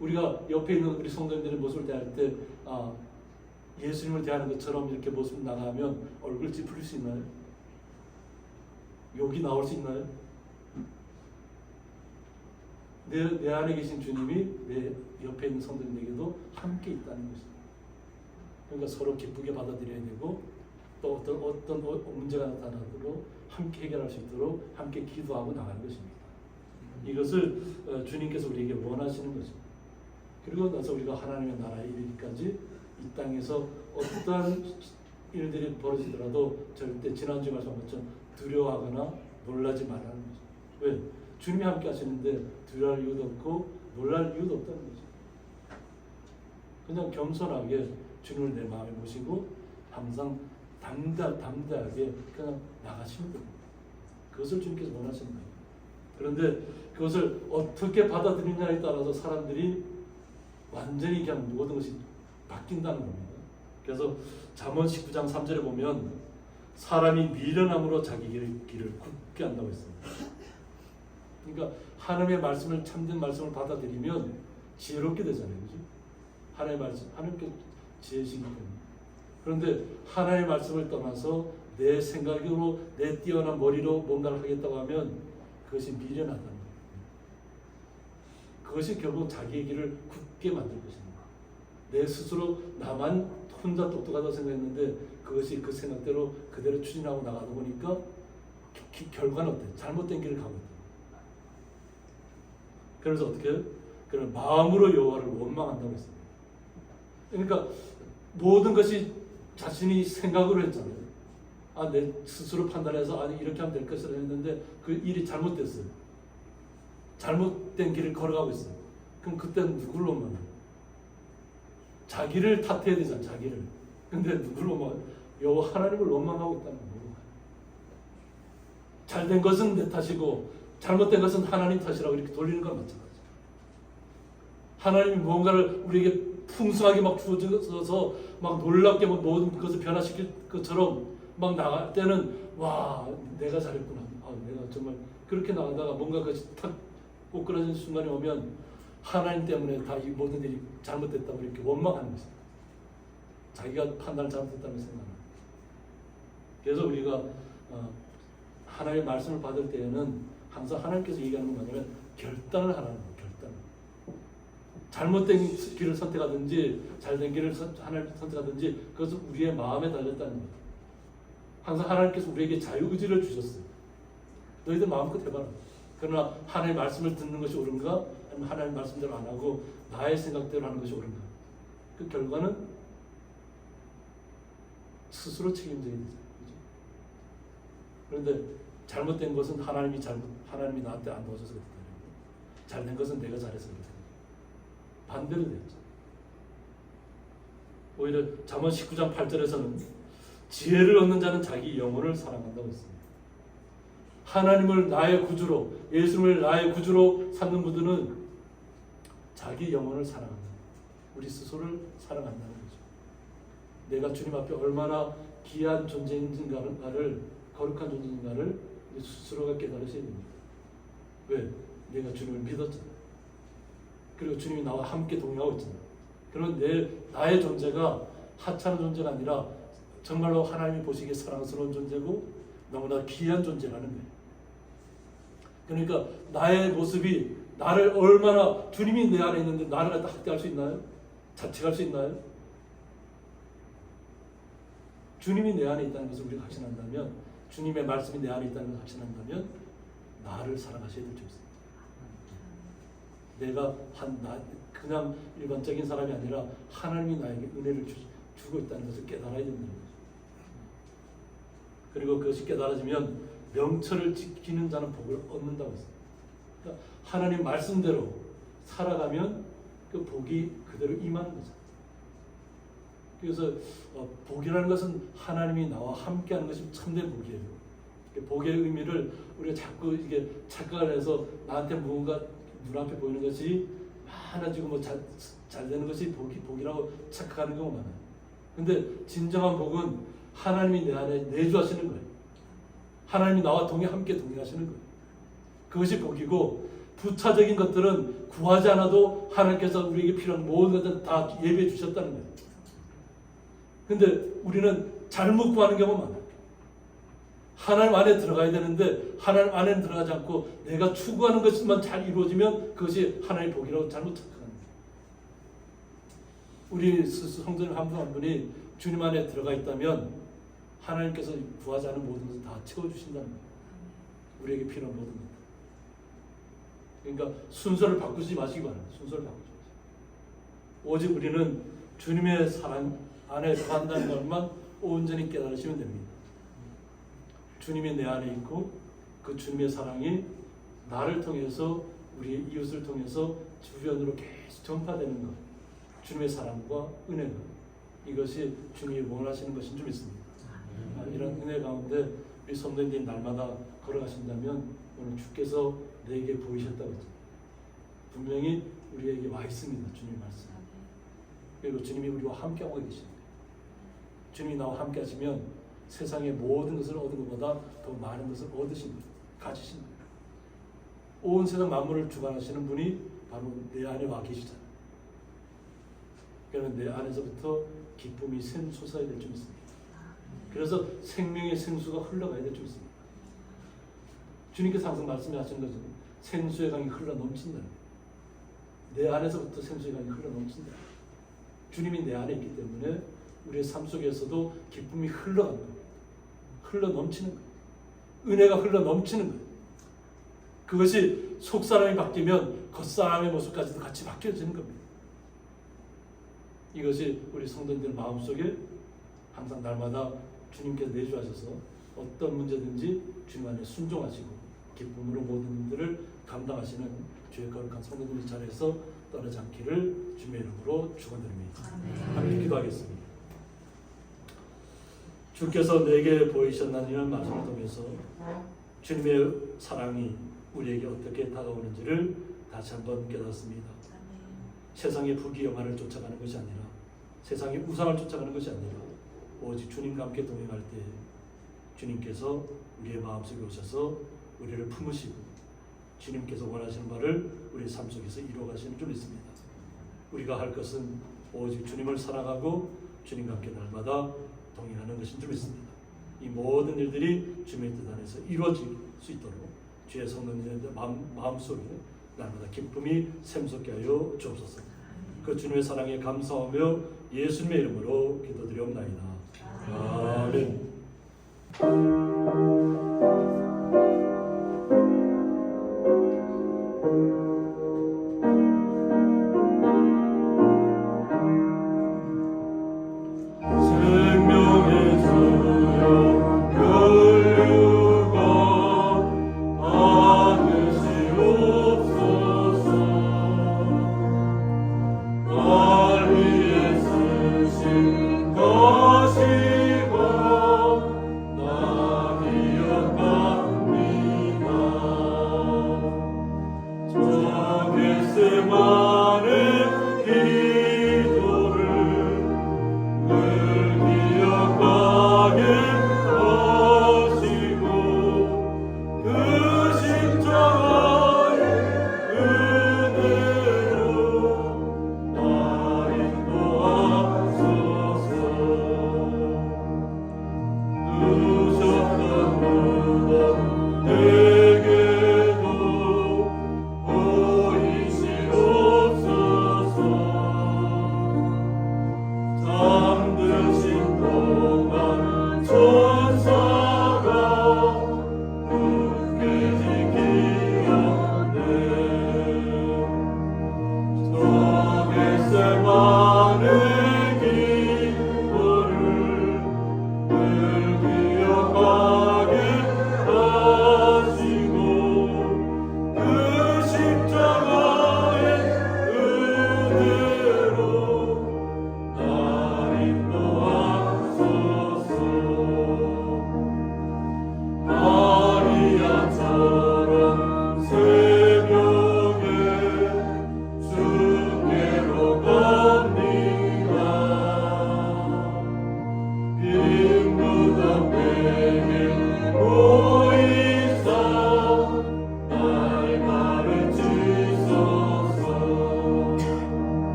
우리가 옆에 있는 우리 성도님들의 모습을 대할 때 예수님을 대하는 것처럼 이렇게 모습 나가면 얼굴 찌푸릴 수 있나요? 욕이 나올 수 있나요? 내 안에 계신 주님이 내 옆에 있는 성도님에게도 함께 있다는 것입니다. 그러니까 서로 기쁘게 받아들여야 되고 또 어떤 문제가 나타나도 함께 해결할 수 있도록 함께 기도하고 나가는 것입니다. 이것을 주님께서 우리에게 원하시는 것입니다. 그리고 나서 우리가 하나님의 나라에 이르기까지 이 땅에서 어떠한 일들이 벌어지더라도 절대 지난주에 말씀한 것처럼 두려워하거나 놀라지 말라는 거죠. 왜? 주님이 함께 하시는데 두려워할 이유도 없고 놀랄 이유도 없다는 거죠. 그냥 겸손하게 주님을 내 마음에 모시고 항상 담대하게 그냥 나가시면 됩니다. 그것을 주님께서 원하시는 거예요. 그런데 그것을 어떻게 받아들이냐에 따라서 사람들이 완전히 그냥 모든 것이 바뀐다는 겁니다. 그래서 잠언 19장 3절에 보면 사람이 미련함으로 자기 길을 굳게 한다고 했습니다. 그러니까 하나님의 말씀을 참된 말씀을 받아들이면 지혜롭게 되잖아요. 그죠? 하나님의 말씀, 하나님께 지혜시기 때문에. 그런데 하나님의 말씀을 떠나서 내 생각으로 내 뛰어난 머리로 뭔가를 하겠다고 하면 그것이 미련하다는 거예요. 그것이 결국 자기의 길을 굳게 만들 것입니다. 내 스스로 나만 혼자 똑똑하다고 생각했는데 그것이 그 생각대로 그대로 추진하고 나가다 보니까 결과는 어때요? 잘못된 길을 가고 있다. 그래서 어떻게 해요? 그런 마음으로 여호와를 원망한다고 했습니다. 그러니까 모든 것이 자신이 생각으로 했잖아요. 내 스스로 판단해서 이렇게 하면 될 것이라 했는데 그 일이 잘못됐어요. 잘못된 길을 걸어가고 있어요. 그럼 그때는 누구를 원망해요? 자기를 탓해야 되잖아요. 자기를. 근데 누구를 원망해요? 여호와 하나님을 원망하고 있다는 거예요. 잘된 것은 내 탓이고 잘못된 것은 하나님 탓이라고 이렇게 돌리는 건 마찬가지예요. 하나님이 무언가를 우리에게 풍성하게 막 주어져서 막 놀랍게 모든 것을 변화시킬 것처럼 막 나갈 때는 와 내가 잘했구나. 내가 정말 그렇게 나가다가 뭔가 그것이 탁 꼬꾸라진 순간이 오면 하나님 때문에 다 이 모든 일이 잘못됐다고 이렇게 원망하는 것입니다. 자기가 판단을 잘못했다는 생각을. 그래서 우리가 하나님의 말씀을 받을 때에는 항상 하나님께서 얘기하는 건 뭐냐면 결단을 하라는 거예요. 결단. 잘못된 길을 선택하든지 잘된 길을 하나님 선택하든지 그것은 우리의 마음에 달렸다는 거예요. 항상 하나님께서 우리에게 자유의지를 주셨어요. 너희들 마음껏 해봐라. 그러나 하나님의 말씀을 듣는 것이 옳은가? 아니면 하나님의 말씀대로 안 하고 나의 생각대로 하는 것이 옳은가? 그 결과는 스스로 책임져야 되죠. 그죠? 그런데 잘못된 것은 하나님이 나한테 안 도와줘서 그렇다. 잘된 것은 내가 잘해서 그렇다. 반대로 되었죠. 오히려 잠언 19장 8절에서는 지혜를 얻는 자는 자기 영혼을 사랑한다고 했습니다. 하나님을 나의 구주로, 예수님을 나의 구주로 삼는 분들은 자기 영혼을 사랑한다. 우리 스스로를 사랑한다는 거죠. 내가 주님 앞에 얼마나 귀한 존재인가를, 거룩한 존재인가를 스스로가 깨달으셔야 됩니다. 왜? 내가 주님을 믿었잖아. 그리고 주님이 나와 함께 동행하고 있잖아. 그러면 나의 존재가 하찮은 존재가 아니라 정말로 하나님이 보시기에 사랑스러운 존재고 너무나 귀한 존재라는 거예요. 그러니까 나의 모습이 나를 얼마나, 주님이 내 안에 있는데 나를 갖다 학대할 수 있나요? 자책할 수 있나요? 주님이 내 안에 있다는 것을 우리가 확신한다면, 주님의 말씀이 내 안에 있다는 것을 확신한다면 나를 사랑하셔야 될 줄 있습니다. 내가 그냥 일반적인 사람이 아니라 하나님이 나에게 은혜를 주고 있다는 것을 깨달아야 된다는 거죠. 그리고 그것이 깨달아지면 명철을 지키는 자는 복을 얻는다고 했습니다. 그러니까 하나님 말씀대로 살아가면 그 복이 그대로 임하는 거죠. 그래서 복이라는 것은 하나님이 나와 함께하는 것이 참된 복이에요. 복의 의미를 우리가 자꾸 이게 착각을 해서 나한테 무언가 눈앞에 보이는 것이 많아지고 뭐 잘 되는 것이 복이라고 착각하는 경우가 많아요. 근데 진정한 복은 하나님이 내 안에 내주하시는 거예요. 하나님이 나와 함께 동행하시는 거예요. 그것이 복이고, 부차적인 것들은 구하지 않아도 하나님께서 우리에게 필요한 모든 것들을 다 예비해 주셨다는 거예요. 근데 우리는 잘못 구하는 경우가 많아요. 하나님 안에 들어가야 되는데 하나님 안에 들어가지 않고 내가 추구하는 것만 잘 이루어지면 그것이 하나님의 복이라고 잘못 착각합니다. 우리 성도님 한 분 한 분이 주님 안에 들어가 있다면 하나님께서 구하지 않은 모든 것을 다 채워주신다는 거예요. 우리에게 필요한 모든 것. 그러니까 순서를 바꾸지 마시기 바랍니다. 순서를 바꾸지 마시고. 오직 우리는 주님의 사랑 안에 들어간다는 것만 온전히 깨달으시면 됩니다. 주님이 내 안에 있고 그 주님의 사랑이 나를 통해서, 우리 이웃을 통해서 주변으로 계속 전파되는 것, 주님의 사랑과 은혜가, 이것이 주님이 원하시는 것인 줄 믿습니다. 이런 은혜 가운데 우리 성도님들이 날마다 걸어가신다면 오늘 주께서 내게 보이셨다고 했죠. 분명히 우리에게 와 있습니다. 주님의 말씀. 그리고 주님이 우리와 함께하고 계십니다. 주님이 나와 함께 하시면 세상의 모든 것을 얻은 것보다 더 많은 것을 얻으신 거예요. 가지신 거예요. 온 세상 만물을 주관하시는 분이 바로 내 안에 와 계시잖아요. 그러면 내 안에서부터 기쁨이 샘솟아야 될 줄 믿습니다. 그래서 생명의 생수가 흘러가야 될 줄 믿습니다. 주님께서 항상 말씀하시는 것은 생수의 강이 흘러 넘친다. 내 안에서부터 생수의 강이 흘러 넘친다. 주님이 내 안에 있기 때문에 우리의 삶 속에서도 기쁨이 흘러가는 거예요. 흘러 넘치는 거예요. 은혜가 흘러 넘치는 거예요. 그것이 속사람이 바뀌면 겉사람의 모습까지도 같이 바뀌어지는 겁니다. 이것이 우리 성도님들 마음속에 항상 날마다 주님께서 내주하셔서 어떤 문제든지 주님 안에 순종하시고 기쁨으로 모든 일들을 감당하시는 주의 거룩한 성도님의 자리에서 떠나지 않기를 주님의 이름으로 축원드립니다. 함께 기도하겠습니다. 주께서 내게 보이셨나니라는 말씀을 통해서 주님의 사랑이 우리에게 어떻게 다가오는지를 다시 한번 깨닫습니다. 세상의 부귀 영화를 쫓아가는 것이 아니라, 세상의 우상을 쫓아가는 것이 아니라 오직 주님과 함께 동행할 때 주님께서 우리의 마음속에 오셔서 우리를 품으시고 주님께서 원하시는 바를 우리의 삶 속에서 이루어가시는 줄 믿습니다. 우리가 할 것은 오직 주님을 사랑하고 주님과 함께 날마다 동행하는 것인 줄 믿습니다. 이 모든 일들이 주님의 뜻 안에서 이루어질 수 있도록 주의 성도님들 마음속에 날마다 기쁨이 샘솟게 하여 주옵소서. 그 주님의 사랑에 감사하며 예수님의 이름으로 기도드리옵나이다. 아멘.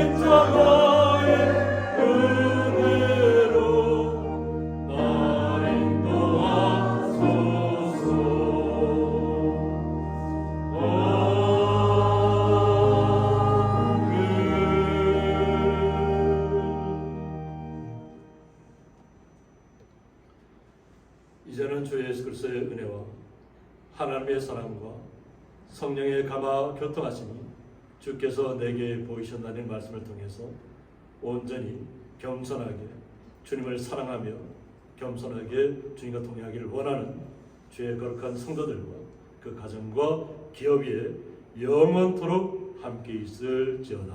십자가의 은혜로 날 인도하소서. 이제는 주 예수 그리스도의 은혜와 하나님의 사랑과 성령의 감화 교통하심이 주께서 내게 보이셨다는 말씀을 통해서 온전히 겸손하게 주님을 사랑하며 겸손하게 주님과 동행하기를 원하는 주의 거룩한 성도들과 그 가정과 기업 위에 영원토록 함께 있을지어다.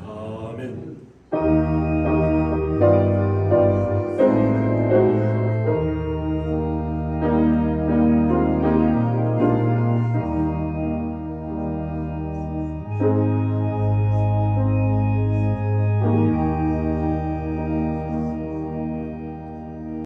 아멘.